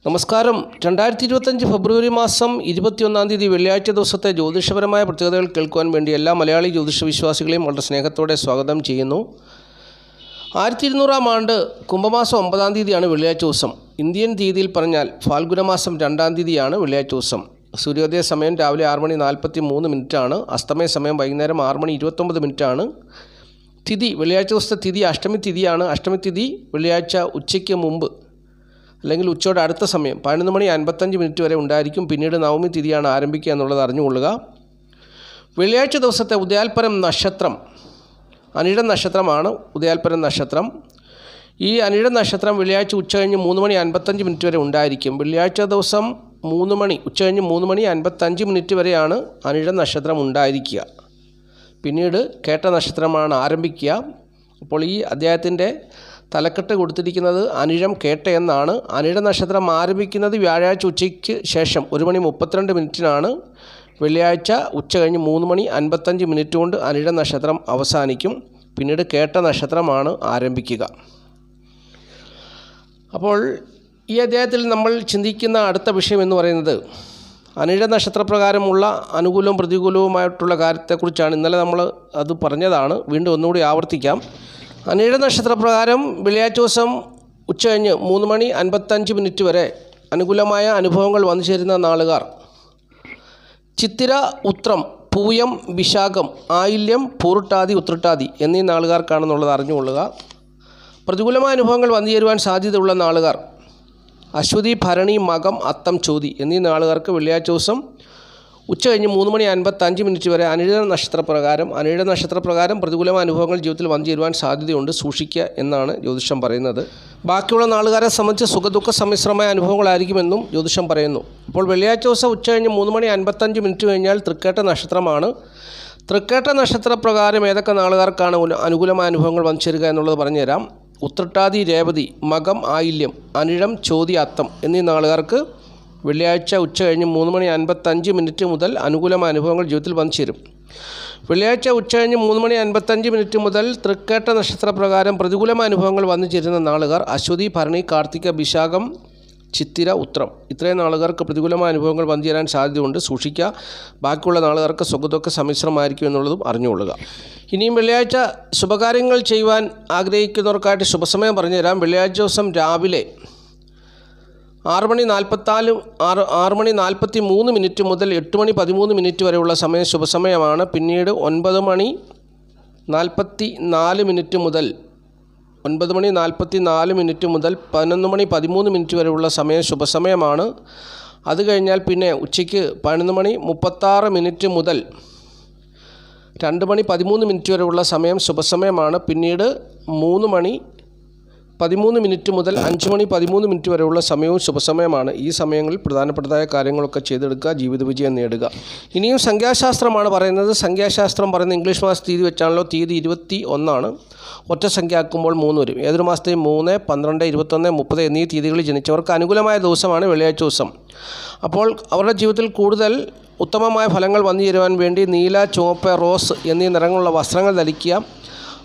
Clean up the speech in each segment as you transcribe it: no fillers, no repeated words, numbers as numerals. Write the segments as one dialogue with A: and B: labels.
A: നമസ്കാരം. 2025 ഫെബ്രുവരി മാസം 21-ാം തീയതി വെള്ളിയാഴ്ച ദിവസത്തെ ജ്യോതിഷപരമായ പ്രത്യേകതകൾ കേൾക്കുവാൻ വേണ്ടി എല്ലാ മലയാളി ജ്യോതിഷ വിശ്വാസികളെയും വളരെ സ്നേഹത്തോടെ സ്വാഗതം ചെയ്യുന്നു. 1200-ാം ആണ്ട് കുംഭമാസം 9-ാം തീയതിയാണ് വെള്ളിയാഴ്ച ദിവസം. ഇന്ത്യൻ തീയതിയിൽ പറഞ്ഞാൽ ഫാൽഗുനമാസം 2-ാം തീയതിയാണ് വെള്ളിയാഴ്ച ദിവസം. സൂര്യോദയ സമയം രാവിലെ 6:43 അസ്തമയ സമയം വൈകുന്നേരം 6:29 തിഥി വെള്ളിയാഴ്ച ദിവസത്തെ തിഥി അഷ്ടമി തിഥിയാണ്. അഷ്ടമി തിഥി വെള്ളിയാഴ്ച ഉച്ചയ്ക്ക് മുമ്പ് അല്ലെങ്കിൽ ഉച്ചയോടെ അടുത്ത സമയം 11:55 വരെ ഉണ്ടായിരിക്കും. പിന്നീട് നവമി തിഥിയാണ് ആരംഭിക്കുക എന്നുള്ളത് അറിഞ്ഞുകൊള്ളുക. വെള്ളിയാഴ്ച ദിവസത്തെ ഉദയാൽപരം നക്ഷത്രം അനിഴം നക്ഷത്രമാണ്. ഉദയാൽപരം നക്ഷത്രം, ഈ അനിഴം നക്ഷത്രം വെള്ളിയാഴ്ച ഉച്ചകഴിഞ്ഞ് 3:55 വരെ ഉണ്ടായിരിക്കും. വെള്ളിയാഴ്ച ദിവസം ഉച്ചകഴിഞ്ഞ് 3:55 വരെയാണ് അനിഴം നക്ഷത്രം ഉണ്ടായിരിക്കുക. പിന്നീട് കേട്ട നക്ഷത്രമാണ് ആരംഭിക്കുക. അപ്പോൾ ഈ അധ്യായത്തിൻ്റെ തലക്കെട്ട് കൊടുത്തിരിക്കുന്നത് അനിഴം കേട്ട എന്നാണ്. അനിഴ നക്ഷത്രം ആരംഭിക്കുന്നത് വ്യാഴാഴ്ച ഉച്ചയ്ക്ക് ശേഷം 1:32 വെള്ളിയാഴ്ച ഉച്ചകഴിഞ്ഞ് 3:55 കൊണ്ട് അനിഴ നക്ഷത്രം അവസാനിക്കും. പിന്നീട് കേട്ട നക്ഷത്രമാണ് ആരംഭിക്കുക. അപ്പോൾ ഈ അധ്യായത്തിൽ നമ്മൾ ചിന്തിക്കുന്ന അടുത്ത വിഷയം എന്ന് പറയുന്നത് അനിഴ നക്ഷത്രപ്രകാരമുള്ള അനുകൂലവും പ്രതികൂലവുമായിട്ടുള്ള കാര്യത്തെക്കുറിച്ചാണ്. ഇന്നലെ നമ്മൾ അത് പറഞ്ഞതാണ്, വീണ്ടും ഒന്നുകൂടി ആവർത്തിക്കാം. അനിഴ നക്ഷത്രപ്രകാരം വെള്ളിയാഴ്ച ദിവസം ഉച്ചകഴിഞ്ഞ് 3:55 വരെ അനുകൂലമായ അനുഭവങ്ങൾ വന്നു ചേരുന്ന നാളുകാർ ചിത്തിര, ഉത്രം, പൂയം, വിശാഖം, ആയില്യം, പൂരുട്ടാതി, ഉത്രട്ടാതി എന്നീ നാളുകാർക്കാണെന്നുള്ളത് അറിഞ്ഞുകൊള്ളുക. പ്രതികൂലമായ അനുഭവങ്ങൾ വന്നു ചേരുവാൻ സാധ്യതയുള്ള നാളുകാർ അശ്വതി, ഭരണി, മകം, അത്തം, ചോതി എന്നീ നാളുകാർക്ക് വെള്ളിയാഴ്ച ദിവസം ഉച്ചകഴിഞ്ഞ് 3:55 വരെ അനിഴ നക്ഷത്രപ്രകാരം പ്രതികൂലമായ അനുഭവങ്ങൾ ജീവിതത്തിൽ വന്നു ചേരുവാൻ സാധ്യതയുണ്ട്. സൂക്ഷിക്കുക എന്നാണ് ജ്യോതിഷം പറയുന്നത്. ബാക്കിയുള്ള നാളുകാരെ സംബന്ധിച്ച് സുഖദുഃഖ സമ്മിശ്രമായ അനുഭവങ്ങളായിരിക്കുമെന്നും ജ്യോതിഷം പറയുന്നു. അപ്പോൾ വെള്ളിയാഴ്ച ദിവസം ഉച്ചകഴിഞ്ഞ് 3:55 കഴിഞ്ഞാൽ തൃക്കേട്ട നക്ഷത്രമാണ്. തൃക്കേട്ട നക്ഷത്രപ്രകാരം ഏതൊക്കെ നാളുകാർക്കാണ് അനുകൂലമായ അനുഭവങ്ങൾ വന്നു ചേരുക എന്നുള്ളത് പറഞ്ഞുതരാം. ഉത്രട്ടാതി, രേവതി, മകം, ആയില്യം, അനിഴം, ചോതി, അത്തം എന്നീ നാളുകാർക്ക് വെള്ളിയാഴ്ച ഉച്ചകഴിഞ്ഞ് 3:55 മുതൽ അനുകൂലമായ അനുഭവങ്ങൾ ജീവിതത്തിൽ വന്നു ചേരും. വെള്ളിയാഴ്ച ഉച്ചകഴിഞ്ഞ് 3:55 മുതൽ തൃക്കേട്ട നക്ഷത്രപ്രകാരം പ്രതികൂലമായ അനുഭവങ്ങൾ വന്നു ചേരുന്ന നാളുകാർ അശ്വതി, ഭരണി, കാർത്തിക, വിശാഖം, ചിത്തിര, ഉത്രം ഇത്രയും നാളുകാർക്ക് പ്രതികൂലമായ അനുഭവങ്ങൾ വന്നു ചേരാൻ സാധ്യതയുണ്ട്. സൂക്ഷിക്കുക. ബാക്കിയുള്ള നാളുകാർക്ക് സുഖദുഃഖ സമ്മിശ്രമായിരിക്കും എന്നുള്ളതും അറിഞ്ഞുകൊള്ളുക. ഇനിയും വെള്ളിയാഴ്ച ശുഭകാര്യങ്ങൾ ചെയ്യുവാൻ ആഗ്രഹിക്കുന്നവർക്കായിട്ട് ശുഭസമയം പറഞ്ഞുതരാം. വെള്ളിയാഴ്ച ദിവസം രാവിലെ 6:43 മുതൽ 8:13 വരെയുള്ള സമയം ശുഭസമയമാണ്. പിന്നീട് 9:44 മുതൽ 11:13 വരെയുള്ള സമയം ശുഭസമയമാണ്. അത് കഴിഞ്ഞാൽ പിന്നെ ഉച്ചയ്ക്ക് 11:36 മുതൽ 2:13 വരെയുള്ള സമയം ശുഭസമയമാണ്. പിന്നീട് 3:13 മുതൽ 5:13 വരെയുള്ള സമയവും ശുഭസമയമാണ്. ഈ സമയങ്ങളിൽ പ്രധാനപ്പെട്ടതായ കാര്യങ്ങളൊക്കെ ചെയ്തെടുക്കുക, ജീവിത വിജയം നേടുക. ഇനിയും സംഖ്യാശാസ്ത്രമാണ് പറയുന്നത്. സംഖ്യാശാസ്ത്രം പറയുന്നത് ഇംഗ്ലീഷ് മാസ തീയതി വെച്ചാണല്ലോ. തീയതി 21 ഒറ്റ സംഖ്യ ആക്കുമ്പോൾ 3 വരും. ഏതൊരു മാസത്തെയും 3, 12, 21, 30 എന്നീ തീയതികളിൽ ജനിച്ചവർക്ക് അനുകൂലമായ ദിവസമാണ് വെള്ളിയാഴ്ച ദിവസം. അപ്പോൾ അവരുടെ ജീവിതത്തിൽ കൂടുതൽ ഉത്തമമായ ഫലങ്ങൾ വന്നു ചേരുവാൻ വേണ്ടി നീല, ചുവപ്പ്, റോസ് എന്നീ നിറങ്ങളുള്ള വസ്ത്രങ്ങൾ ധരിക്കുക.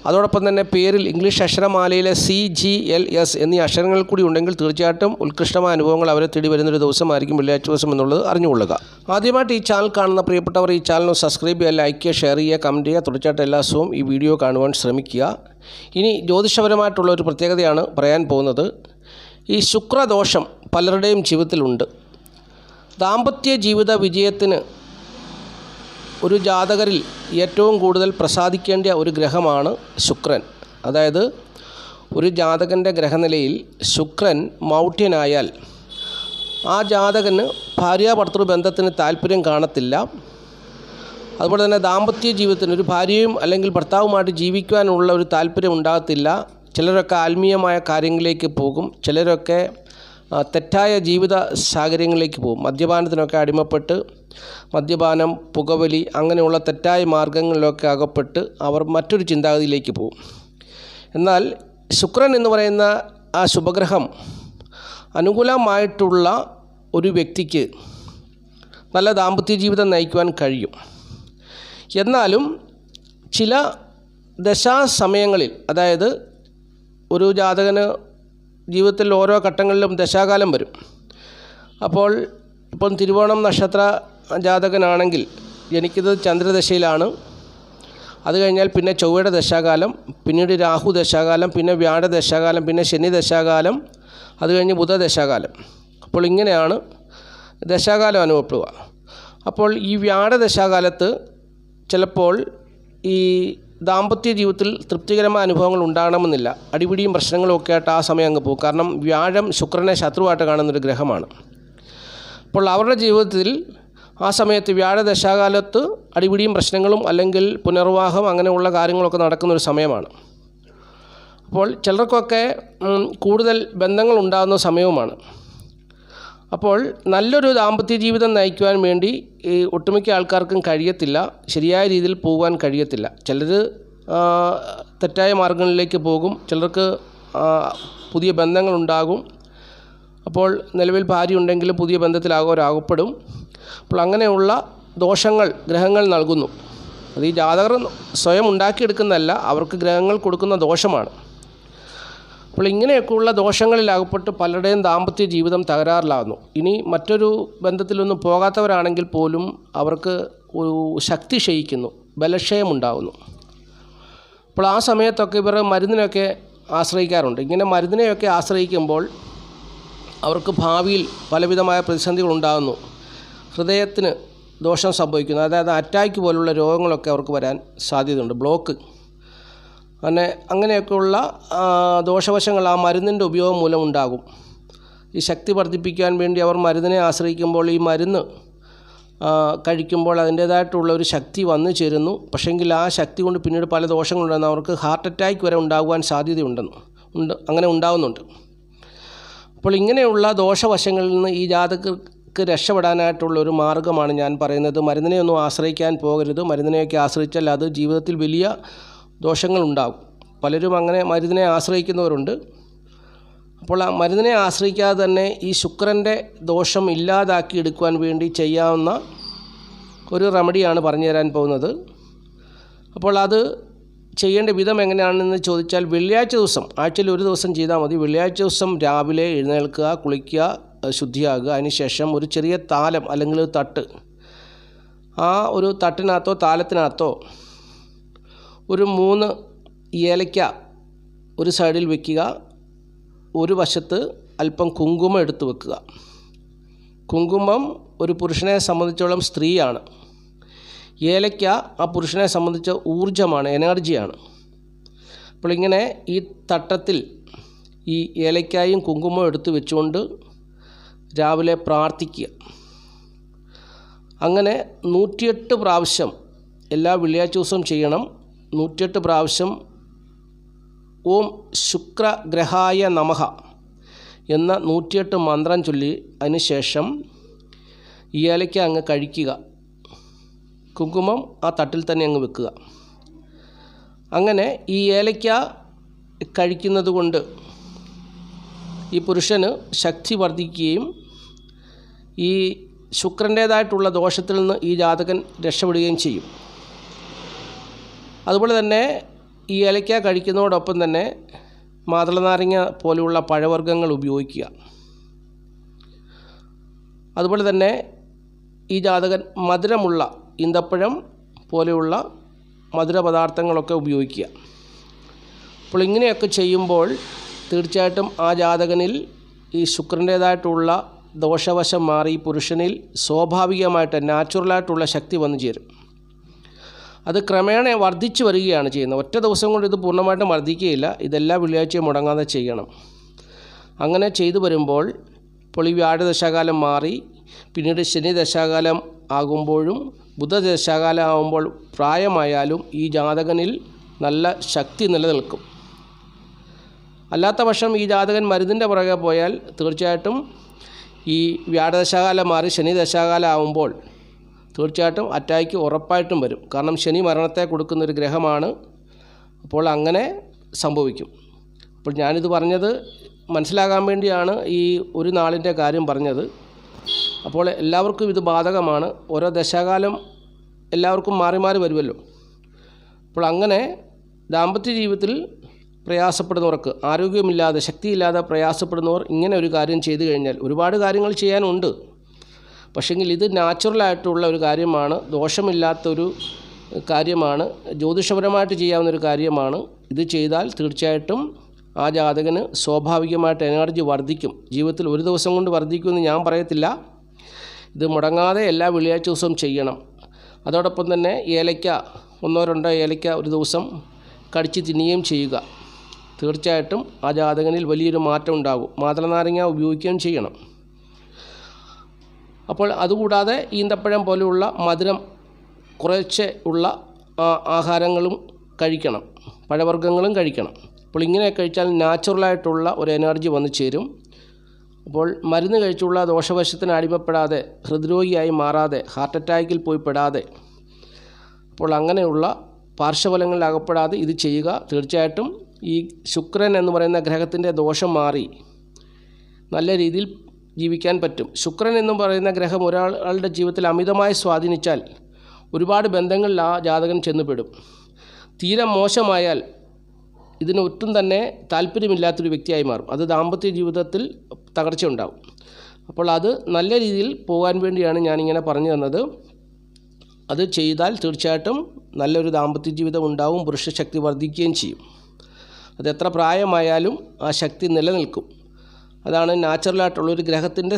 A: അതോടൊപ്പം തന്നെ പേരിൽ ഇംഗ്ലീഷ് അക്ഷരമാലയിലെ CGLS എന്നീ അക്ഷരങ്ങൾ കൂടി ഉണ്ടെങ്കിൽ തീർച്ചയായിട്ടും ഉത്കൃഷ്ടമായ അനുഭവങ്ങൾ അവരെ തേടി വരുന്നൊരു ദിവസമായിരിക്കും വെള്ളിയാഴ്ച ദിവസം എന്നുള്ളത് അറിഞ്ഞുകൊള്ളുക. ആദ്യമായിട്ട് ഈ ചാനൽ കാണുന്ന പ്രിയപ്പെട്ടവർ ഈ ചാനൽ സബ്സ്ക്രൈബ് ചെയ്യുക, ലൈക്ക് ചെയ്യുക, ഷെയർ ചെയ്യുക, കമൻറ്റ് ചെയ്യുക. തുടർച്ചയായിട്ട് എല്ലാ ദിവസവും ഈ വീഡിയോ കാണുവാൻ ശ്രമിക്കുക. ഇനി ജ്യോതിഷപരമായിട്ടുള്ള ഒരു പ്രത്യേകതയാണ് പറയാൻ പോകുന്നത്. ഈ ശുക്രദോഷം പലരുടെയും ജീവിതത്തിലുണ്ട്. ദാമ്പത്യ ജീവിത വിജയത്തിന് ഒരു ജാതകരിൽ ഏറ്റവും കൂടുതൽ പ്രസാദിക്കേണ്ട ഒരു ഗ്രഹമാണ് ശുക്രൻ. അതായത് ഒരു ജാതകൻ്റെ ഗ്രഹനിലയിൽ ശുക്രൻ മൗഢ്യനായാൽ ആ ജാതകന് ഭാര്യാഭർത്തൃ ബന്ധത്തിന് താല്പര്യം കാണത്തില്ല. അതുപോലെ തന്നെ ദാമ്പത്യ ജീവിതത്തിന് ഒരു ഭാര്യയും അല്ലെങ്കിൽ ഭർത്താവുമായിട്ട് ജീവിക്കുവാനുള്ള ഒരു താല്പര്യം ഉണ്ടാകത്തില്ല. ചിലരൊക്കെ ആത്മീയമായ കാര്യങ്ങളിലേക്ക് പോകും, ചിലരൊക്കെ തെറ്റായ ജീവിത സാഹചര്യങ്ങളിലേക്ക് പോകും. മദ്യപാനത്തിനൊക്കെ അടിമപ്പെട്ട് മദ്യപാനം, പുകവലി അങ്ങനെയുള്ള തെറ്റായ മാർഗങ്ങളിലൊക്കെ അകപ്പെട്ട് അവർ മറ്റൊരു ചിന്താഗതിയിലേക്ക് പോകും. എന്നാൽ ശുക്രൻ എന്ന് പറയുന്ന ആ ശുഭഗ്രഹം അനുകൂലമായിട്ടുള്ള ഒരു വ്യക്തിക്ക് നല്ല ദാമ്പത്യ ജീവിതം നയിക്കുവാൻ കഴിയും. എന്നാലും ചില ദശാസമയങ്ങളിൽ, അതായത് ഒരു ജാതകന് ജീവിതത്തിൽ ഓരോ ഘട്ടങ്ങളിലും ദശാകാലം വരും. അപ്പോൾ ഇപ്പം തിരുവോണം നക്ഷത്ര ജാതകനാണെങ്കിൽ ജനിക്കുന്നത് ചന്ദ്രദശയിലാണ്. അത് കഴിഞ്ഞാൽ പിന്നെ ചൊവ്വയുടെ ദശാകാലം, പിന്നീട് രാഹു ദശാകാലം, പിന്നെ വ്യാഴ ദശാകാലം, പിന്നെ ശനി ദശാകാലം, അത് കഴിഞ്ഞ് ബുധ ദശാകാലം. അപ്പോൾ ഇങ്ങനെയാണ് ദശാകാലം അനുഭവപ്പെടുക. അപ്പോൾ ഈ വ്യാഴ ദശാകാലത്ത് ചിലപ്പോൾ ഈ ദാമ്പത്യ ജീവിതത്തിൽ തൃപ്തികരമായ അനുഭവങ്ങൾ ഉണ്ടാകണമെന്നില്ല. അടിപിടിയും പ്രശ്നങ്ങളും ഒക്കെ ആയിട്ട് ആ സമയം അങ്ങ് പോകും. കാരണം വ്യാഴം ശുക്രനെ ശത്രുവായിട്ട് കാണുന്നൊരു ഗ്രഹമാണ്. അപ്പോൾ അവരുടെ ജീവിതത്തിൽ ആ സമയത്ത് വ്യാഴ ദശാകാലത്ത് അടിപിടിയും പ്രശ്നങ്ങളും അല്ലെങ്കിൽ പുനർവിവാഹം അങ്ങനെയുള്ള കാര്യങ്ങളൊക്കെ നടക്കുന്നൊരു സമയമാണ്. അപ്പോൾ ചിലർക്കൊക്കെ കൂടുതൽ ബന്ധങ്ങൾ ഉണ്ടാകുന്ന സമയവുമാണ്. അപ്പോൾ നല്ലൊരു ദാമ്പത്യ ജീവിതം നയിക്കുവാൻ വേണ്ടി ഈ ഒട്ടുമിക്ക ആൾക്കാർക്കും കഴിയത്തില്ല, ശരിയായ രീതിയിൽ പോകാൻ കഴിയത്തില്ല. ചിലർ തെറ്റായ മാർഗങ്ങളിലേക്ക് പോകും, ചിലർക്ക് പുതിയ ബന്ധങ്ങളുണ്ടാകും. അപ്പോൾ നിലവിൽ ഭാര്യ ഉണ്ടെങ്കിൽ പുതിയ ബന്ധത്തിലാകപ്പെടും. അപ്പോൾ അങ്ങനെയുള്ള ദോഷങ്ങൾ ഗ്രഹങ്ങൾ നൽകുന്നു. അത് ഈ ജാതകർ സ്വയം ഉണ്ടാക്കിയെടുക്കുന്നതല്ല, അവർക്ക് ഗ്രഹങ്ങൾ കൊടുക്കുന്ന ദോഷമാണ്. അപ്പോൾ ഇങ്ങനെയൊക്കെയുള്ള ദോഷങ്ങളിലകപ്പെട്ട് പലരുടെയും ദാമ്പത്യ ജീവിതം തകരാറിലാകുന്നു. ഇനി മറ്റൊരു ബന്ധത്തിലൊന്നും പോകാത്തവരാണെങ്കിൽ പോലും അവർക്ക് ഒരു ശക്തി ക്ഷയിക്കുന്നു, ബലക്ഷയമുണ്ടാകുന്നു. അപ്പോൾ ആ സമയത്തൊക്കെ ഇവർ മരുന്നിനൊക്കെ ആശ്രയിക്കാറുണ്ട്. ഇങ്ങനെ മരുന്നിനെയൊക്കെ ആശ്രയിക്കുമ്പോൾ അവർക്ക് ഭാവിയിൽ പലവിധമായ പ്രതിസന്ധികളുണ്ടാകുന്നു. ഹൃദയത്തിന് ദോഷം സംഭവിക്കുന്നു, അതായത് അറ്റാക്ക് പോലുള്ള രോഗങ്ങളൊക്കെ അവർക്ക് വരാൻ സാധ്യതയുണ്ട്, ബ്ലോക്ക്. അങ്ങനെയൊക്കെയുള്ള ദോഷവശങ്ങൾ ആ മരുന്നിൻ്റെ ഉപയോഗം മൂലം ഉണ്ടാകും. ഈ ശക്തി വർദ്ധിപ്പിക്കാൻ വേണ്ടി അവർ മരുന്നിനെ ആശ്രയിക്കുമ്പോൾ ഈ മരുന്ന് കഴിക്കുമ്പോൾ അതിൻ്റേതായിട്ടുള്ള ഒരു ശക്തി വന്നു ചേരുന്നു. പക്ഷേങ്കിൽ ആ ശക്തി കൊണ്ട് പിന്നീട് പല ദോഷങ്ങളുണ്ടെന്ന് അവർക്ക് ഹാർട്ട് അറ്റാക്ക് വരെ ഉണ്ടാകുവാൻ അങ്ങനെ ഉണ്ടാകുന്നുണ്ട്. അപ്പോൾ ഇങ്ങനെയുള്ള ദോഷവശങ്ങളിൽ നിന്ന് ഈ ജാതകർക്ക് രക്ഷപ്പെടാനായിട്ടുള്ള ഒരു മാർഗ്ഗമാണ് ഞാൻ പറയുന്നത്. മരുന്നിനെയൊന്നും ആശ്രയിക്കാൻ പോകരുത്. മരുന്നിനെയൊക്കെ ആശ്രയിച്ചാൽ അത് ജീവിതത്തിൽ വലിയ ദോഷങ്ങളുണ്ടാകും. പലരും അങ്ങനെ മരുന്നിനെ ആശ്രയിക്കുന്നവരുണ്ട്. അപ്പോൾ ആ മരുന്നിനെ ആശ്രയിക്കാതെ തന്നെ ഈ ശുക്രൻ്റെ ദോഷം ഇല്ലാതാക്കി എടുക്കുവാൻ വേണ്ടി ചെയ്യാവുന്ന ഒരു റെമഡിയാണ് പറഞ്ഞു തരാൻ പോകുന്നത്. അപ്പോൾ അത് ചെയ്യേണ്ട വിധം എങ്ങനെയാണെന്ന് ചോദിച്ചാൽ, വെള്ളിയാഴ്ച ദിവസം, ആഴ്ചയിൽ ഒരു ദിവസം ചെയ്താൽ മതി. വെള്ളിയാഴ്ച ദിവസം രാവിലെ എഴുന്നേൽക്കുക, കുളിക്കുക, ശുദ്ധിയാകുക. അതിനുശേഷം ഒരു ചെറിയ താലം അല്ലെങ്കിൽ ഒരു തട്ട്, ആ ഒരു തട്ടിനകത്തോ താലത്തിനകത്തോ ഒരു 3 ഏലയ്ക്ക ഒരു സൈഡിൽ വയ്ക്കുക. ഒരു വശത്ത് അല്പം കുങ്കുമം എടുത്ത് വെക്കുക. കുങ്കുമം ഒരു പുരുഷനെ സംബന്ധിച്ചോളം സ്ത്രീയാണ്. ഏലയ്ക്ക ആ പുരുഷനെ സംബന്ധിച്ച ഊർജ്ജമാണ്, എനർജിയാണ്. അപ്പോൾ ഇങ്ങനെ ഈ തട്ടത്തിൽ ഈ ഏലയ്ക്കായും കുങ്കുമവും എടുത്ത് വെച്ചുകൊണ്ട് രാവിലെ പ്രാർത്ഥിക്കുക. അങ്ങനെ 108 പ്രാവശ്യം എല്ലാ വെള്ളിയാഴ്ച ദിവസവും ചെയ്യണം. 108 പ്രാവശ്യം ഓം ശുക്രഗ്രഹായ നമഃ എന്ന 108 മന്ത്രം ചൊല്ലി അതിനുശേഷം ഈ ഏലയ്ക്ക അങ്ങ് കഴിക്കുക. കുങ്കുമം ആ തട്ടിൽ തന്നെ അങ്ങ് വെക്കുക. അങ്ങനെ ഈ ഏലയ്ക്ക കഴിക്കുന്നത് കൊണ്ട് ഈ പുരുഷന് ശക്തി വർദ്ധിക്കുകയും ഈ ശുക്രൻ്റേതായിട്ടുള്ള ദോഷത്തിൽ നിന്ന് ഈ ജാതകൻ രക്ഷപ്പെടുകയും ചെയ്യും. അതുപോലെ തന്നെ ഈ ഏലയ്ക്ക കഴിക്കുന്നതോടൊപ്പം തന്നെ മാതളനാരങ്ങ പോലെയുള്ള പഴവർഗ്ഗങ്ങൾ ഉപയോഗിക്കുക. അതുപോലെ തന്നെ ഈ ജാതകൻ മധുരമുള്ള ഈന്തപ്പഴം പോലെയുള്ള മധുര പദാർത്ഥങ്ങളൊക്കെ ഉപയോഗിക്കുക. അപ്പോൾ ഇങ്ങനെയൊക്കെ ചെയ്യുമ്പോൾ തീർച്ചയായിട്ടും ആ ജാതകനിൽ ഈ ശുക്രൻ്റേതായിട്ടുള്ള ദോഷവശം മാറി പുരുഷനിൽ സ്വാഭാവികമായിട്ട് നാച്ചുറലായിട്ടുള്ള ശക്തി വന്നു ചേരും. അത് ക്രമേണ വർദ്ധിച്ചു വരികയാണ് ചെയ്യുന്നത്. ഒറ്റ ദിവസം കൊണ്ട് ഇത് പൂർണ്ണമായിട്ടും വർദ്ധിക്കുകയില്ല. ഇതെല്ലാ വെള്ളിയാഴ്ചയും മുടങ്ങാതെ ചെയ്യണം. അങ്ങനെ ചെയ്തു വരുമ്പോൾ ഇപ്പോൾ ഈ വ്യാഴ ദശാകാലം മാറി പിന്നീട് ശനി ദശാകാലം ആകുമ്പോഴും ബുധദശാകാലം ആകുമ്പോൾ പ്രായമായാലും ഈ ജാതകനിൽ നല്ല ശക്തി നിലനിൽക്കും. അല്ലാത്ത പക്ഷം ഈ ജാതകൻ മരുന്നിൻ്റെ പുറകെ പോയാൽ തീർച്ചയായിട്ടും ഈ വ്യാഴദശാകാലം മാറി ശനി ദശാകാലം ആകുമ്പോൾ തീർച്ചയായിട്ടും അറ്റാക്ക് ഉറപ്പായിട്ടും വരും. കാരണം ശനി മരണത്തെ കൊടുക്കുന്നൊരു ഗ്രഹമാണ്. അപ്പോൾ അങ്ങനെ സംഭവിക്കും. അപ്പോൾ ഞാനിത് പറഞ്ഞത് മനസ്സിലാകാൻ വേണ്ടിയാണ് ഈ ഒരു നാളിൻ്റെ കാര്യം പറഞ്ഞത്. അപ്പോൾ എല്ലാവർക്കും ഇത് ബാധകമാണ്. ഓരോ ദശാകാലം എല്ലാവർക്കും മാറി മാറി വരുമല്ലോ. അപ്പോൾ അങ്ങനെ ദാമ്പത്യ ജീവിതത്തിൽ പ്രയാസപ്പെടുന്നവർക്ക്, ആരോഗ്യമില്ലാതെ ശക്തിയില്ലാതെ പ്രയാസപ്പെടുന്നവർ ഇങ്ങനെ ഒരു കാര്യം ചെയ്തു കഴിഞ്ഞാൽ, ഒരുപാട് കാര്യങ്ങൾ ചെയ്യാനുണ്ട്, പക്ഷെങ്കിൽ ഇത് നാച്ചുറലായിട്ടുള്ള ഒരു കാര്യമാണ്, ദോഷമില്ലാത്തൊരു കാര്യമാണ്, ജ്യോതിഷപരമായിട്ട് ചെയ്യാവുന്നൊരു കാര്യമാണ്. ഇത് ചെയ്താൽ തീർച്ചയായിട്ടും ആ ജാതകന് സ്വാഭാവികമായിട്ട് എനർജി വർദ്ധിക്കും. ജീവിതത്തിൽ ഒരു ദിവസം കൊണ്ട് വർദ്ധിക്കുമെന്ന് ഞാൻ പറയത്തില്ല. ഇത് മുടങ്ങാതെ എല്ലാ വെള്ളിയാഴ്ച ദിവസവും ചെയ്യണം. അതോടൊപ്പം തന്നെ ഏലയ്ക്ക, 1-2 ഏലയ്ക്ക ഒരു ദിവസം കടിച്ച് തിന്നുകയും ചെയ്യുക. തീർച്ചയായിട്ടും ആ ജാതകനിൽ വലിയൊരു മാറ്റം ഉണ്ടാകും. മാതളനാരങ്ങ ഉപയോഗിക്കുകയും ചെയ്യണം. അപ്പോൾ അതുകൂടാതെ ഈന്തപ്പഴം പോലെയുള്ള മധുരം കുറച്ച് ഉള്ള ആഹാരങ്ങളും കഴിക്കണം, പഴവർഗ്ഗങ്ങളും കഴിക്കണം. അപ്പോൾ ഇങ്ങനെ കഴിച്ചാൽ നാച്ചുറലായിട്ടുള്ള ഒരു എനർജി വന്നു ചേരും. അപ്പോൾ മരുന്ന് കഴിച്ചുള്ള ദോഷവശത്തിന് അടിമപ്പെടാതെ, ഹൃദ്രോഗിയായി മാറാതെ, ഹാർട്ട് അറ്റാക്കിൽ പോയി പെടാതെ, അപ്പോൾ അങ്ങനെയുള്ള പാർശ്വഫലങ്ങളിൽ അകപ്പെടാതെ ഇത് ചെയ്യുക. തീർച്ചയായിട്ടും ഈ ശുക്രൻ എന്ന് പറയുന്ന ഗ്രഹത്തിൻ്റെ ദോഷം മാറി നല്ല രീതിയിൽ ജീവിക്കാൻ പറ്റും. ശുക്രൻ എന്ന് പറയുന്ന ഗ്രഹം ഒരാളുടെ ജീവിതത്തിൽ അമിതമായി സ്വാധീനിച്ചാൽ ഒരുപാട് ബന്ധങ്ങളിൽ ആ ജാതകൻ ചെന്നുപെടും. തീരെ മോശമായാൽ ഇതിന് ഒട്ടും തന്നെ താല്പര്യമില്ലാത്തൊരു വ്യക്തിയായി മാറും. അത് ദാമ്പത്യ ജീവിതത്തിൽ തകർച്ച ഉണ്ടാകും. അപ്പോൾ അത് നല്ല രീതിയിൽ പോകാൻ വേണ്ടിയാണ് ഞാനിങ്ങനെ പറഞ്ഞു തന്നത്. അത് ചെയ്താൽ തീർച്ചയായിട്ടും നല്ലൊരു ദാമ്പത്യ ജീവിതം ഉണ്ടാവും, പുരുഷശക്തി വർദ്ധിക്കുകയും ചെയ്യും. അത് എത്ര പ്രായമായാലും ആ ശക്തി നിലനിൽക്കും. അതാണ് നാച്ചുറലായിട്ടുള്ളൊരു ഗ്രഹത്തിൻ്റെ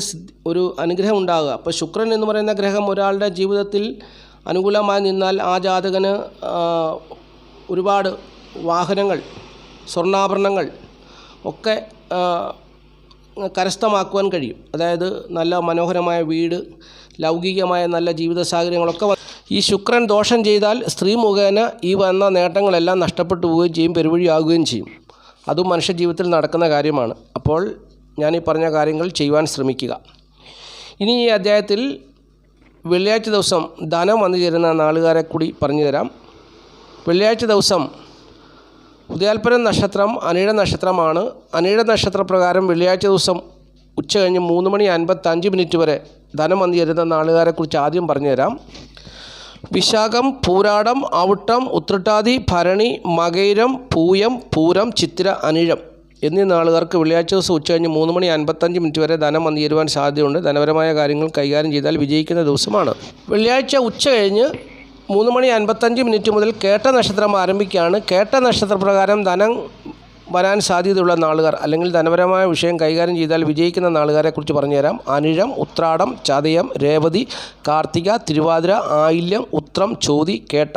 A: ഒരു അനുഗ്രഹം ഉണ്ടാകുക. അപ്പോൾ ശുക്രൻ എന്ന് പറയുന്ന ഗ്രഹം ഒരാളുടെ ജീവിതത്തിൽ അനുകൂലമായി നിന്നാൽ ആ ജാതകന് ഒരുപാട് വാഹനങ്ങൾ, സ്വർണ്ണാഭരണങ്ങൾ ഒക്കെ കരസ്ഥമാക്കുവാൻ കഴിയും. അതായത് നല്ല മനോഹരമായ വീട്, ലൗകികമായ നല്ല ജീവിത സാഹചര്യങ്ങളൊക്കെ. ഈ ശുക്രൻ ദോഷം ചെയ്താൽ സ്ത്രീ മുഖേന ഈ വന്ന നേട്ടങ്ങളെല്ലാം നഷ്ടപ്പെട്ടു പോവുകയും ചെയ്യും, പെരുവഴിയാകുകയും ചെയ്യും. അതും മനുഷ്യ ജീവിതത്തിൽ നടക്കുന്ന കാര്യമാണ്. അപ്പോൾ ഞാനീ പറഞ്ഞ കാര്യങ്ങൾ ചെയ്യുവാൻ ശ്രമിക്കുക. ഇനി ഈ അധ്യായത്തിൽ വെള്ളിയാഴ്ച ദിവസം ധനം വന്നു ചേരുന്ന നാളുകാരെ കൂടി പറഞ്ഞു തരാം. വെള്ളിയാഴ്ച ദിവസം ഉദയാൽപരം നക്ഷത്രം അനിഴ നക്ഷത്രമാണ്. അനിഴ നക്ഷത്രപ്രകാരം വെള്ളിയാഴ്ച ദിവസം ഉച്ചകഴിഞ്ഞ് 3:55 വരെ ധനം വന്നു ചേരുന്ന നാളുകാരെക്കുറിച്ച് ആദ്യം പറഞ്ഞു തരാം. വിശാഖം, പൂരാടം, അവിട്ടം, ഉത്രട്ടാതി, ഭരണി, മകയിരം, പൂയം, പൂരം, ചിത്തിര, അനിഴം എന്നീ നാളുകാർക്ക് വെള്ളിയാഴ്ച ദിവസം ഉച്ചകഴിഞ്ഞ് 3:55 വരെ ധനം വന്നു ചേരുവാൻ സാധ്യതയുണ്ട്. ധനപരമായ കാര്യങ്ങൾ കൈകാര്യം ചെയ്താൽ വിജയിക്കുന്ന ദിവസമാണ്. വെള്ളിയാഴ്ച ഉച്ചകഴിഞ്ഞ് 3:55 മുതൽ കേട്ട നക്ഷത്രം ആരംഭിക്കുകയാണ്. കേട്ട നക്ഷത്രപ്രകാരം ധനം വരാൻ സാധ്യതയുള്ള നാളുകാർ, അല്ലെങ്കിൽ ധനപരമായ വിഷയം കൈകാര്യം ചെയ്താൽ വിജയിക്കുന്ന നാളുകാരെക്കുറിച്ച് പറഞ്ഞുതരാം. അനിഴം, ഉത്രാടം, ചതയം, രേവതി, കാർത്തിക, തിരുവാതിര, ആയില്യം, ഉത്രം, ചോതി, കേട്ട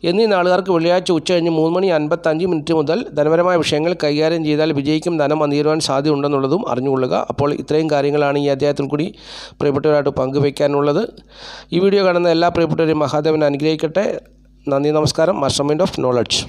A: എന്നീ നാളുകാർക്ക് വെള്ളിയാഴ്ച ഉച്ചകഴിഞ്ഞ് 3:55 മുതൽ ധനപരമായ വിഷയങ്ങൾ കൈകാര്യം ചെയ്താൽ വിജയിക്കും, ധനം വന്നുതരുവാൻ സാധ്യതയുണ്ടെന്നുള്ളതും അറിഞ്ഞുകൊള്ളുക. അപ്പോൾ ഇത്രയും കാര്യങ്ങളാണ് ഈ അധ്യായത്തിൽ കൂടി പ്രിയപ്പെട്ടവരായിട്ട് പങ്കുവയ്ക്കാനുള്ളത്. ഈ വീഡിയോ കാണുന്ന എല്ലാ പ്രിയപ്പെട്ടവരെയും മഹാദേവൻ അനുഗ്രഹിക്കട്ടെ. നന്ദി, നമസ്കാരം. Master mind of knowledge.